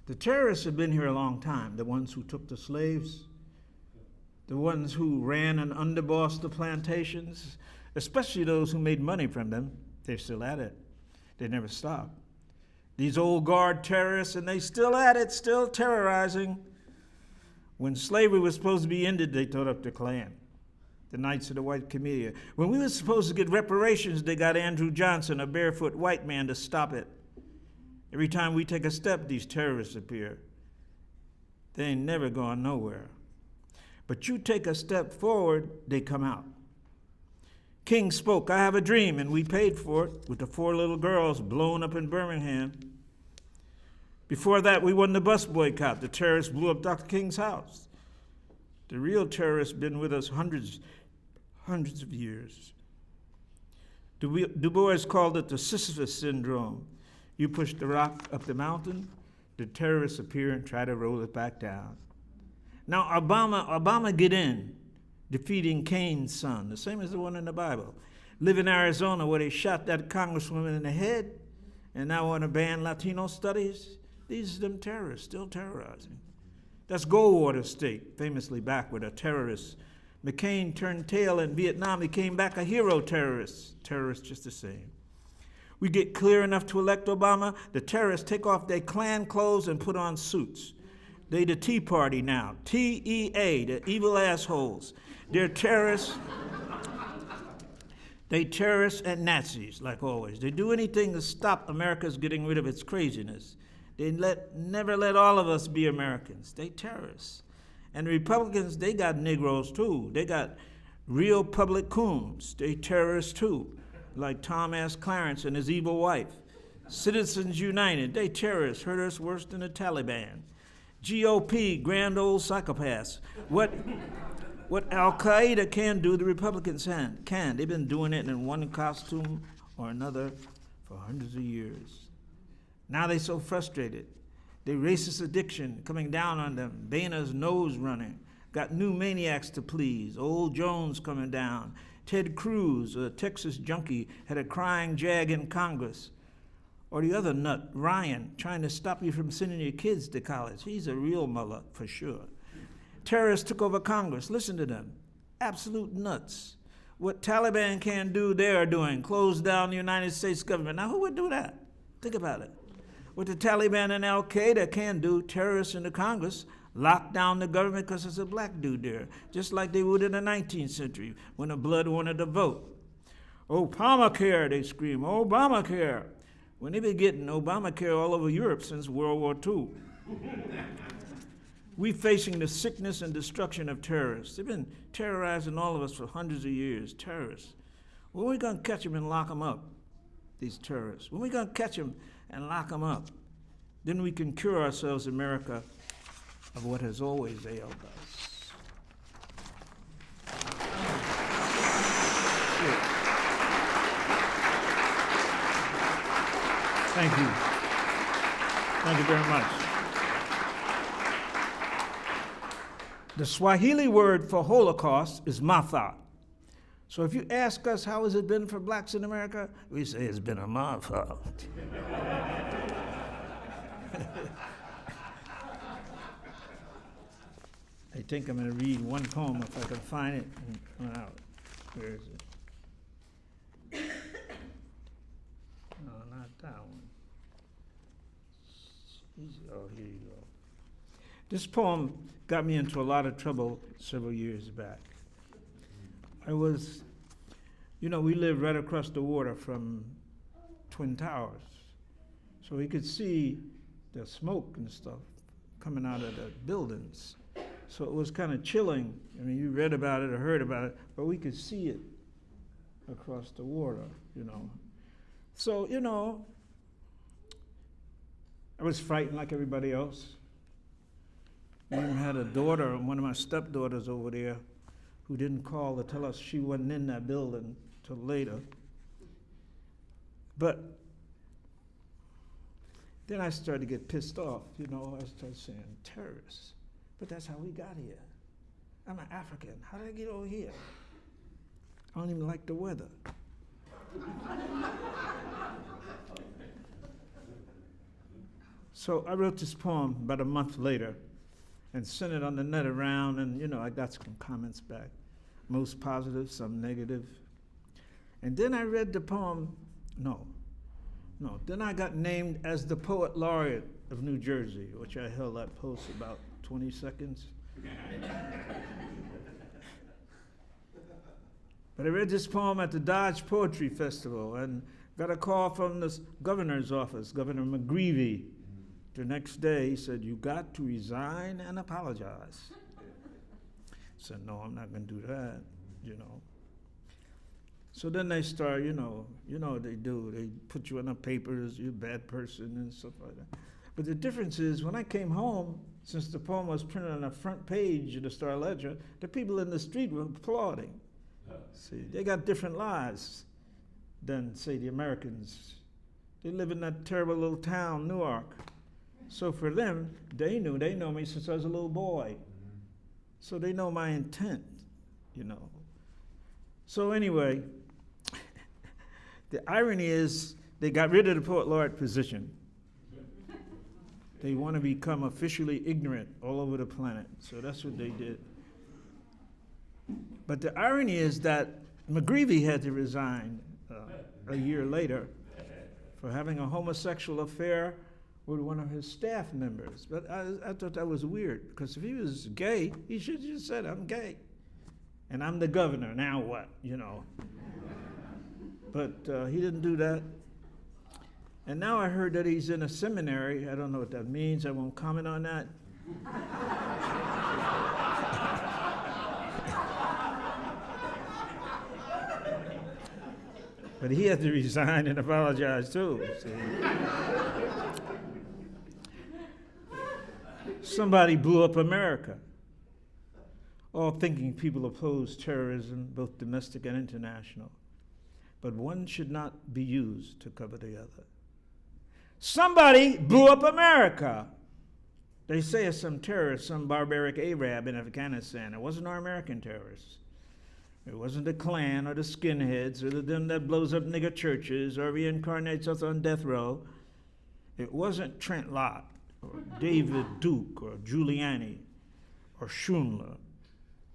The terrorists have been here a long time, the ones who took the slaves, the ones who ran and underbossed the plantations, especially those who made money from them. They're still at it. They never stop. These old guard terrorists, and they still at it, still terrorizing. When slavery was supposed to be ended, they thought up the Klan, the Knights of the White Camellia. When we were supposed to get reparations, they got Andrew Johnson, a barefoot white man, to stop it. Every time we take a step, these terrorists appear. They ain't never gone nowhere. But you take a step forward, they come out. King spoke, I have a dream, and we paid for it with the 4 little girls blown up in Birmingham. Before that, we won the bus boycott. The terrorists blew up Dr. King's house. The real terrorists been with us hundreds of years. Du Bois called it the Sisyphus syndrome. You push the rock up the mountain, the terrorists appear and try to roll it back down. Now, Obama get in, defeating Cain's son, the same as the one in the Bible. Live in Arizona where they shot that congresswoman in the head, and now want to ban Latino studies. These are them terrorists, still terrorizing. That's Goldwater State, famously backward, a terrorist. McCain turned tail in Vietnam, he came back a hero terrorist. Terrorists just the same. We get clear enough to elect Obama, the terrorists take off their Klan clothes and put on suits. They the Tea Party now, TEA, the evil assholes. They're terrorists. They terrorists and Nazis, like always. They do anything to stop America's getting rid of its craziness. They never let all of us be Americans. They terrorists. And the Republicans, they got Negroes too. They got real public coons. They terrorists too, like Tom S. Clarence and his evil wife. Citizens United, they terrorists, hurt us worse than the Taliban. GOP, grand old psychopaths. What Al-Qaeda can do, the Republicans can. They've been doing it in one costume or another for hundreds of years. Now they're so frustrated. Their racist addiction coming down on them. Boehner's nose running. Got new maniacs to please. Old Jones coming down. Ted Cruz, a Texas junkie, had a crying jag in Congress. Or the other nut, Ryan, trying to stop you from sending your kids to college. He's a real mullah, for sure. Terrorists took over Congress. Listen to them. Absolute nuts. What Taliban can do, they are doing. Close down the United States government. Now, who would do that? Think about it. What the Taliban and Al-Qaeda can do, terrorists in the Congress, lock down the government because there's a black dude there, just like they would in the 19th century when the blood wanted to vote. Obamacare, they scream, Obamacare. When they've been getting Obamacare all over Europe since World War II. We're facing the sickness and destruction of terrorists. They've been terrorizing all of us for hundreds of years, terrorists. When are we going to catch them and lock them up, these terrorists? When are we going to catch them and lock them up? Then we can cure ourselves, America, of what has always ailed us. Thank you. Thank you very much. The Swahili word for Holocaust is Matha. So if you ask us how has it been for blacks in America, we say it's been a Matha. I think I'm going to read one poem if I can find it and run out. Where is it? No, not that one. Oh, here you go. This poem got me into a lot of trouble several years back. I was, we lived right across the water from Twin Towers. So we could see the smoke and stuff coming out of the buildings. So it was kind of chilling. I mean, you read about it or heard about it, but we could see it across the water, So, I was frightened like everybody else. I even had a daughter, one of my stepdaughters over there, who didn't call to tell us she wasn't in that building till later. But then I started to get pissed off, I started saying, terrorists. But that's how we got here. I'm an African. How did I get over here? I don't even like the weather. So I wrote this poem about a month later and sent it on the net around, and I got some comments back, most positive, some negative. And then I read the poem, then I got named as the Poet Laureate of New Jersey, which I held that post about 20 seconds. But I read this poem at the Dodge Poetry Festival and got a call from the governor's office, Governor McGreevey. The next day, he said, "You got to resign and apologize." I said, "No, I'm not going to do that, So then they start, what they do. They put you in the papers, you're a bad person and stuff like that. But the difference is, when I came home, since the poem was printed on the front page of the Star Ledger, the people in the street were applauding. See, they got different lives than, say, the Americans. They live in that terrible little town, Newark. So for them, they know me since I was a little boy. So they know my intent, So anyway, the irony is they got rid of the Poet Laureate position. They want to become officially ignorant all over the planet. So that's what they did. But the irony is that McGreevey had to resign a year later for having a homosexual affair with one of his staff members. But I thought that was weird, because if he was gay, he should have just said, "I'm gay. And I'm the governor, now what?" But he didn't do that. And now I heard that he's in a seminary. I don't know what that means. I won't comment on that. But he had to resign and apologize too. See? Somebody blew up America, all thinking people oppose terrorism, both domestic and international. But one should not be used to cover the other. Somebody blew up America. They say it's some terrorist, some barbaric Arab in Afghanistan. It wasn't our American terrorists. It wasn't the Klan or the skinheads or them that blows up nigger churches or reincarnates us on death row. It wasn't Trent Lott or David Duke or Giuliani or Schindler.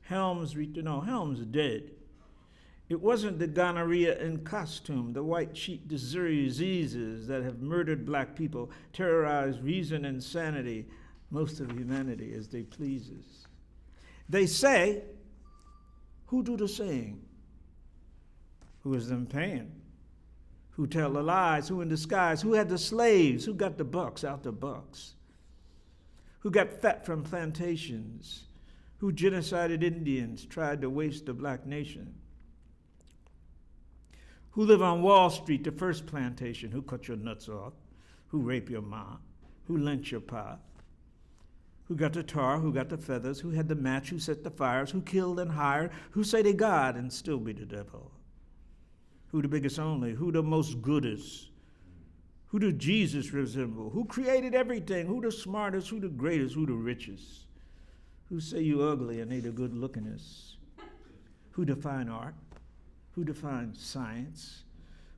Helms is dead. It wasn't the gonorrhea in costume, the white sheet diseases that have murdered black people, terrorized reason and sanity, most of humanity as they pleases. They say, who do the saying? Who is them paying? Who tell the lies? Who in disguise? Who had the slaves? Who got the bucks out the bucks? Who got fat from plantations? Who genocided Indians, tried to waste the black nation? Who live on Wall Street, the first plantation, who cut your nuts off, who rape your ma, who lynch your pa, who got the tar, who got the feathers, who had the match, who set the fires, who killed and hired, who say they God and still be the devil. Who the biggest only, who the most goodest, who do Jesus resemble, who created everything, who the smartest, who the greatest, who the richest, who say you ugly and they the good lookingest, who define art, who defines science,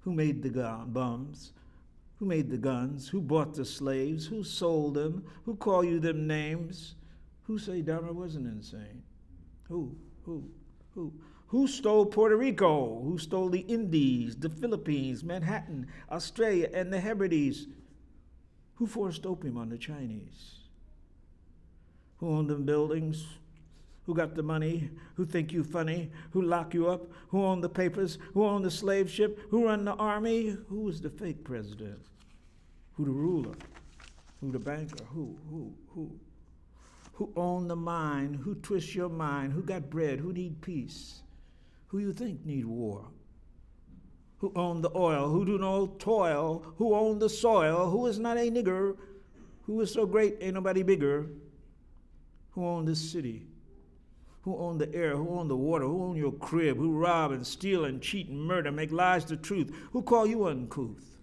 who made the bums, who made the guns, who bought the slaves, who sold them, who call you them names, who say Dahmer wasn't insane, who? Who stole Puerto Rico, who stole the Indies, the Philippines, Manhattan, Australia, and the Hebrides, who forced opium on the Chinese, who owned them buildings, who got the money, who think you funny, who lock you up, who own the papers, who own the slave ship, who run the army, who was the fake president, who the ruler, who the banker, who owned the mind, who twist your mind, who got bread, who need peace, who you think need war, who owned the oil, who do no toil, who owned the soil, who is not a nigger, who is so great ain't nobody bigger, who owned this city, who owned the air, who owned the water, who owned your crib, who rob and steal and cheat and murder, make lies the truth, who call you uncouth,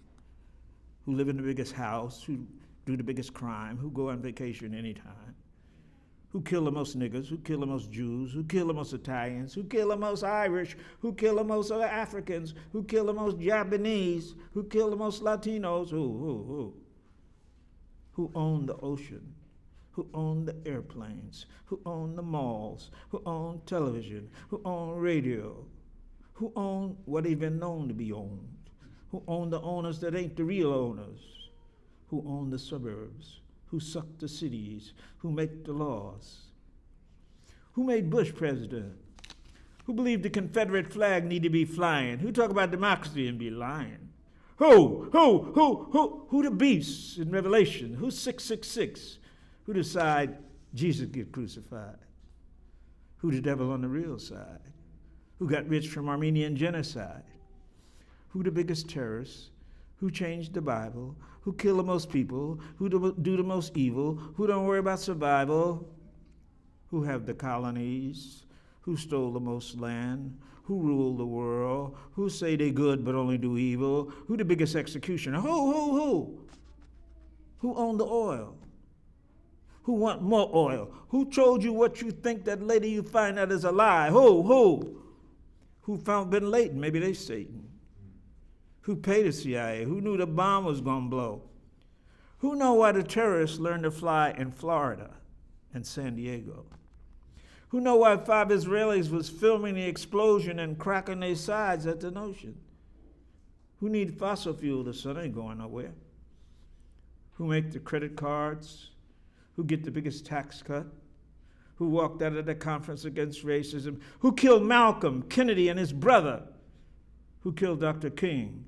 who live in the biggest house, who do the biggest crime, who go on vacation anytime, who kill the most niggas, who kill the most Jews, who kill the most Italians, who kill the most Irish, who kill the most other Africans, who kill the most Japanese, who kill the most Latinos, who own the ocean, who own the airplanes, who own the malls, who own television, who own radio, who own what even known to be owned, who own the owners that ain't the real owners, who own the suburbs, who suck the cities, who make the laws, who made Bush president, who believed the Confederate flag need to be flying, who talk about democracy and be lying, who the beasts in Revelation, who's 666, who decide Jesus get crucified, who the devil on the real side, who got rich from Armenian genocide, who the biggest terrorists, who changed the Bible, who kill the most people, who do the most evil, who don't worry about survival, who have the colonies, who stole the most land, who rule the world, who say they good but only do evil, who the biggest executioner, who own the oil, who want more oil, who told you what you think that later you find out is a lie, who found Bin Laden, maybe they Satan, who paid the CIA, who knew the bomb was gonna blow, who know why the terrorists learned to fly in Florida and San Diego, who know why 5 Israelis was filming the explosion and cracking their sides at the ocean, who need fossil fuel, the sun ain't going nowhere, who make the credit cards, who get the biggest tax cut, who walked out of the conference against racism, who killed Malcolm, Kennedy, and his brother, who killed Dr. King.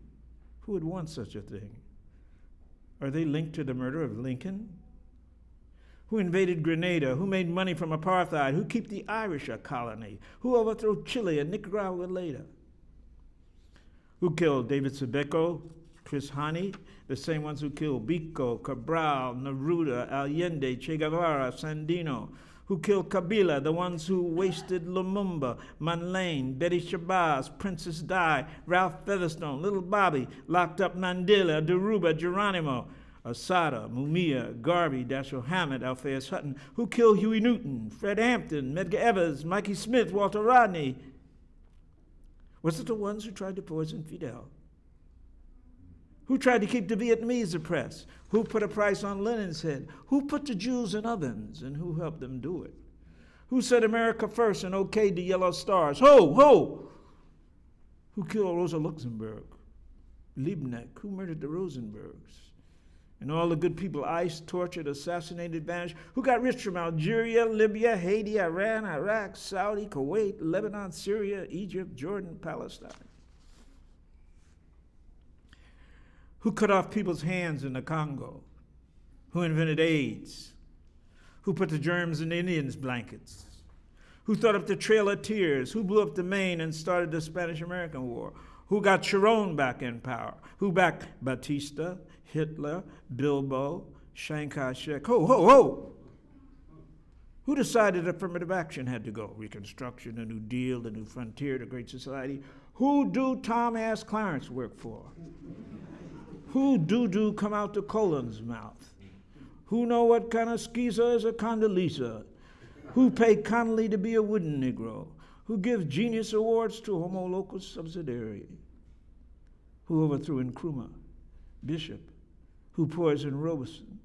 Who would want such a thing? Are they linked to the murder of Lincoln? Who invaded Grenada? Who made money from apartheid? Who keep the Irish a colony? Who overthrew Chile and Nicaragua later? Who killed David Sebeco, Chris Hani, the same ones who killed Biko, Cabral, Neruda, Allende, Che Guevara, Sandino, who killed Kabila, the ones who wasted Lumumba, Manlane, Betty Shabazz, Princess Di, Ralph Featherstone, Little Bobby, locked up Mandela, Deruba, Geronimo, Asada, Mumia, Garvey, Dashiell Hammett, Alphaeus Hutton, who killed Huey Newton, Fred Hampton, Medgar Evers, Mikey Smith, Walter Rodney. Was it the ones who tried to poison Fidel? Who tried to keep the Vietnamese oppressed? Who put a price on Lenin's head? Who put the Jews in ovens and who helped them do it? Who said America first and okayed the yellow stars? Who killed Rosa Luxemburg? Liebknecht, who murdered the Rosenbergs? And all the good people iced, tortured, assassinated, vanished. Who got rich from Algeria, Libya, Haiti, Iran, Iraq, Saudi, Kuwait, Lebanon, Syria, Egypt, Jordan, Palestine? Who cut off people's hands in the Congo? Who invented AIDS? Who put the germs in the Indians' blankets? Who thought up the Trail of Tears? Who blew up the Maine and started the Spanish-American War? Who got Sharon back in power? Who backed Batista, Hitler, Bilbo, Chiang Kai-shek? Ho, ho, ho! Who decided affirmative action had to go? Reconstruction, the New Deal, the New Frontier, the Great Society. Who do Tom Ass Clarence work for? Who do come out the colon's mouth? Who know what kind of skeezer is a Condoleezza? Who paid Connolly to be a wooden Negro? Who gives genius awards to Homo locus subsidiary? Who overthrew Nkrumah, Bishop? Who poisoned Robeson?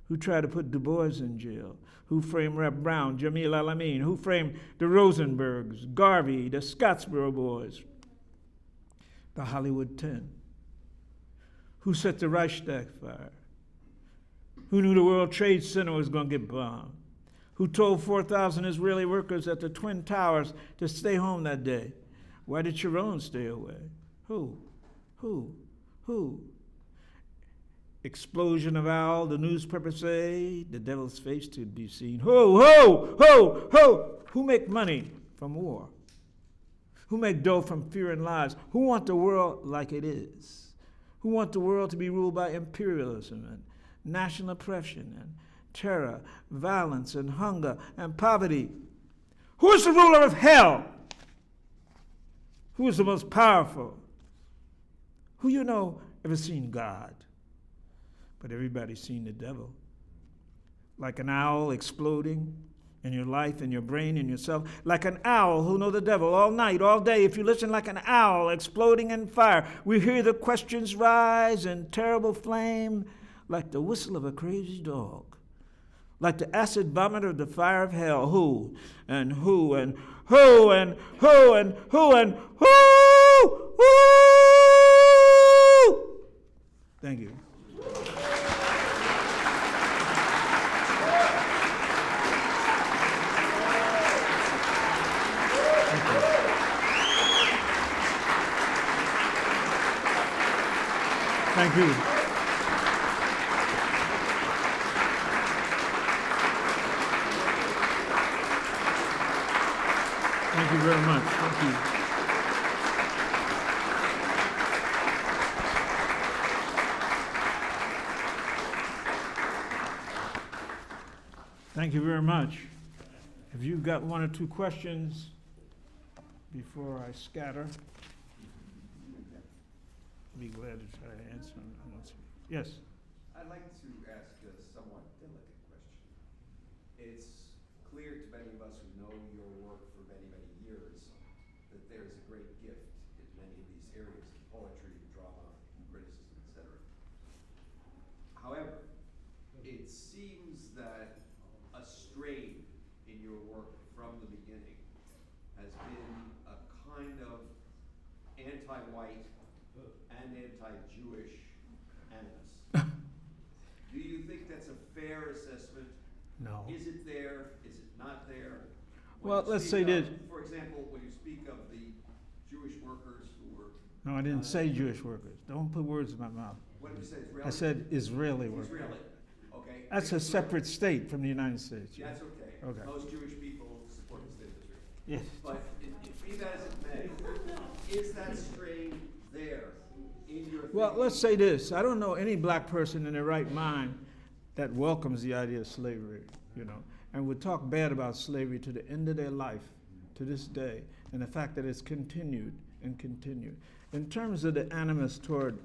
Who tried to put Du Bois in jail? Who framed Rep. Brown, Jamil Al-Amin? Who framed the Rosenbergs, Garvey, the Scottsboro Boys, the Hollywood 10? Who set the Reichstag fire? Who knew the World Trade Center was going to get bombed? Who told 4,000 Israeli workers at the Twin Towers to stay home that day? Why did Sharon stay away? Who? Explosion of owl, the newspapers say, the devil's face to be seen. Ho! Who make money from war? Who make dough from fear and lies? Who want the world like it is? Who want the world to be ruled by imperialism and national oppression and terror, violence and hunger and poverty? Who is the ruler of hell? Who is the most powerful? Who you know ever seen God? But everybody's seen the devil. Like an owl exploding in your life, in your brain, in yourself. Like an owl who know the devil all night, all day. If you listen like an owl exploding in fire, we hear the questions rise in terrible flame like the whistle of a crazy dog. Like the acid vomit of the fire of hell. Who and who and who and who and who and who? Thank you. Thank you. Thank you very much. Thank you. Thank you very much. If you've got one or two questions before I scatter, I'll be glad to try to answer them. Yes? I'd like to ask a somewhat delicate question. It's clear to many of us who know your work for many, many years that there's a great gift in many of these areas, poetry, drama, criticism, etc. However, it seems that a strain in your work from the beginning has been a kind of anti-white and anti-Jewish animus. Do you think that's a fair assessment? No. Is it there? Is it not there? Well, let's say this. For example, when you speak of the Jewish workers who were... No, I didn't say Jewish workers. Don't put words in my mouth. What did you say, Israeli? I said Israeli workers. Israeli, okay. That's a separate state from the United States. That's okay. Okay. Most Jewish people support the state of Israel. Yes. But be that as it may, is that strain there in your Well, thinking? let's say this. I don't know any black person in their right mind that welcomes the idea of slavery, and would talk bad about slavery to the end of their life, to this day, and the fact that it's continued and continued. In terms of the animus toward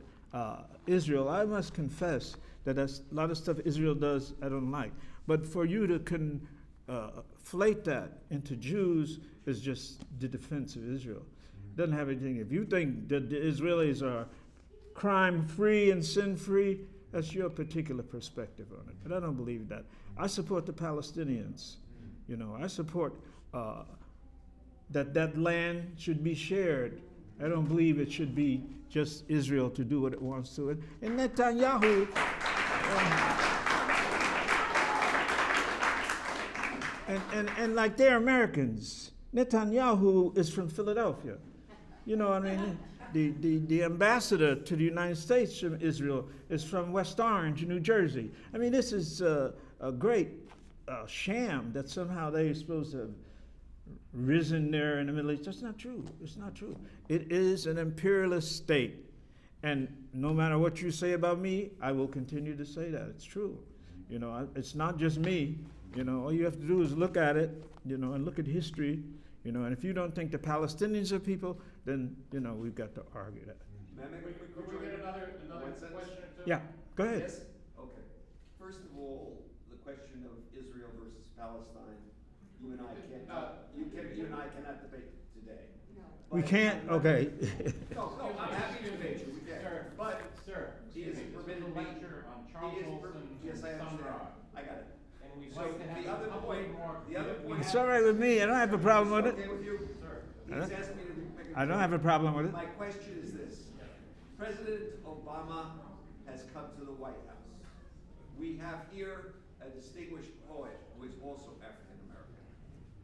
Israel, I must confess that a lot of stuff Israel does I don't like. But for you to conflate that into Jews is just the defense of Israel. Doesn't have anything. If you think that the Israelis are crime-free and sin-free, that's your particular perspective on it. But I don't believe that. I support the Palestinians. I support that land should be shared. I don't believe it should be just Israel to do what it wants to. And Netanyahu, and like they're Americans. Netanyahu is from Philadelphia. You know what I mean? The ambassador to the United States from Israel is from West Orange, New Jersey. I mean, this is a great sham that somehow they're supposed to risen there in the Middle East. That's not true. It's not true. It is an imperialist state. And no matter what you say about me, I will continue to say that. It's true. You know, it's not just me. You know, all you have to do is look at it, you know, and look at history. You know, and if you don't think the Palestinians are people, then, you know, we've got to argue that. May I make a quick Could we rejoinder? get another One sentence? question or two? Yeah, go ahead. Yes? Okay. First of all, the question of Israel versus Palestine, you and I cannot debate today. We But- can't? Okay. No, I'm happy to debate you, we can. Sir, But sir, he excuse is me, this was permitted a me. lecture on Charles He is Wilson yes, I and understand. Sumner, I got it. and we'd So like to have the a other couple point, more. the other we point. It's all right with me. I don't have a problem with Okay it. with you? Sir, He's Huh? asked me to make a. I don't have a problem with it. My question is this. President Obama has come to the White House. We have here a distinguished poet who is also African American.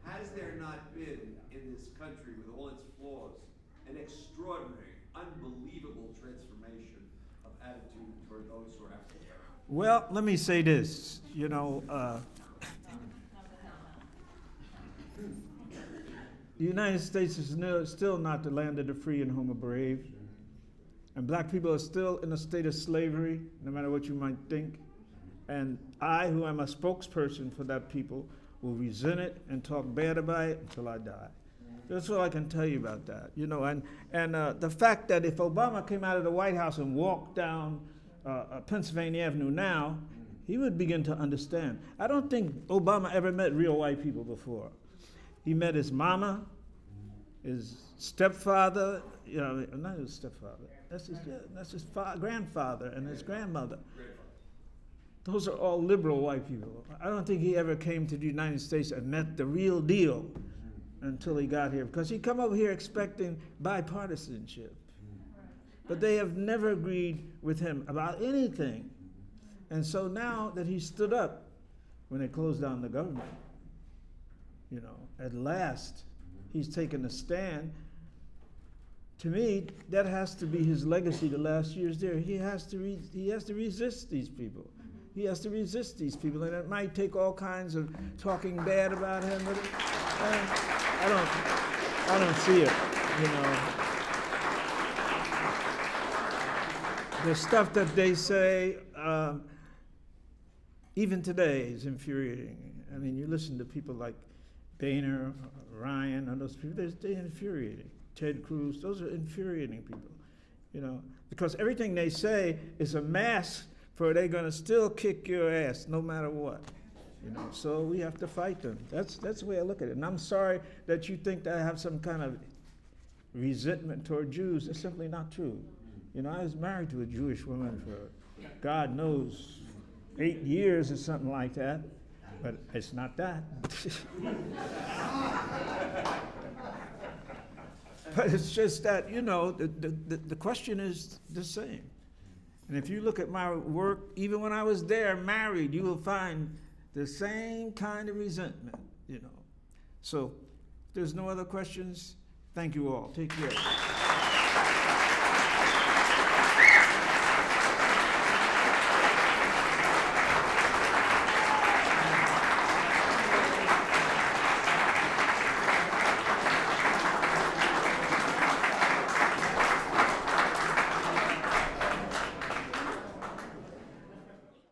Has there not been in this country, with all its flaws, an extraordinary, unbelievable transformation of attitude toward those who are African American? Well, let me say this. You know, the United States is still not the land of the free and home of brave. And black people are still in a state of slavery, no matter what you might think. And I, who am a spokesperson for that people, will resent it and talk bad about it until I die. That's all I can tell you about that. You know, and the fact that if Obama came out of the White House and walked down Pennsylvania Avenue now, he would begin to understand. I don't think Obama ever met real white people before. He met his mama, his stepfather, you know, not his stepfather. That's his grandfather and his grandmother. Those are all liberal white people. I don't think he ever came to the United States and met the real deal until he got here, because he come over here expecting bipartisanship. But they have never agreed with him about anything. And so now that he stood up when they closed down the government, you know, at last he's taken a stand. To me, that has to be his legacy the last years there. He has to resist these people. He has to resist these people, and it might take all kinds of talking bad about him, but I don't see it, you know. The stuff that they say, even today, is infuriating. I mean, you listen to people like Boehner, Ryan, and those people, they're infuriating. Ted Cruz, those are infuriating people, you know, because everything they say is a mask for they're going to still kick your ass no matter what, you know. So we have to fight them. That's the way I look at it. And I'm sorry that you think that I have some kind of resentment toward Jews. It's simply not true. You know, I was married to a Jewish woman for, God knows, 8 years or something like that, but it's not that. But it's just that, you know, the question is the same. And if you look at my work, even when I was there married, you will find the same kind of resentment, you know. So if there's no other questions, thank you all. Take care.